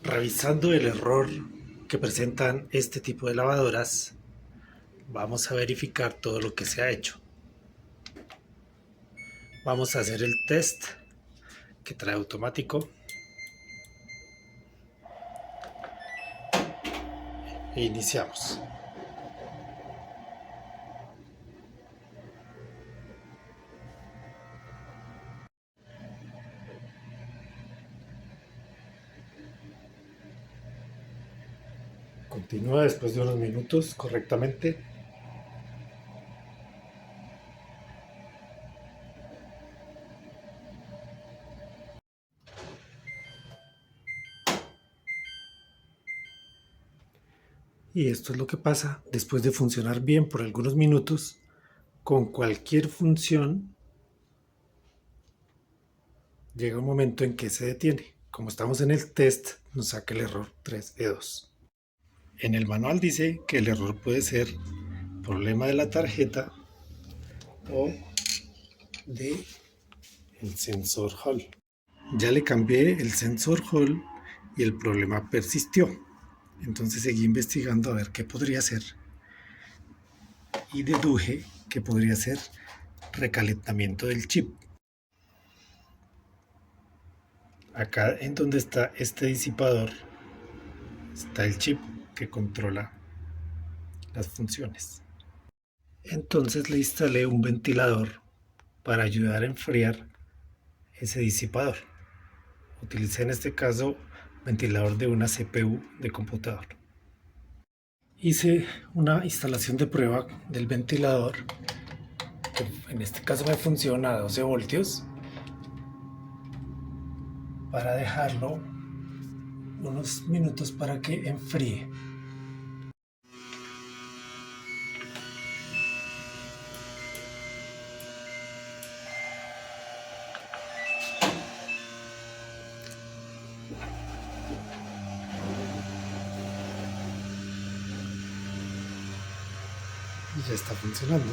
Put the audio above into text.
Revisando el error que presentan este tipo de lavadoras, vamos a verificar todo lo que se ha hecho. Vamos a hacer el test que trae automático e iniciamos. Continúa después de unos minutos correctamente. Y esto es lo que pasa después de funcionar bien por algunos minutos con cualquier función. Llega un momento en que se detiene. Como estamos en el test, nos saca el error 3E2. En el manual dice que el error puede ser problema de la tarjeta o de el sensor Hall. Ya le cambié el sensor Hall y el problema persistió. Entonces seguí investigando a ver qué podría ser y deduje que podría ser recalentamiento del chip. Acá en donde está este disipador está el chip que controla las funciones. Entonces le instalé un ventilador para ayudar a enfriar ese disipador. Utilicé en este caso ventilador de una CPU de computador. Hice una instalación de prueba del ventilador, que en este caso me funciona a 12 voltios, para dejarlo unos minutos para que enfríe. Y ya está funcionando.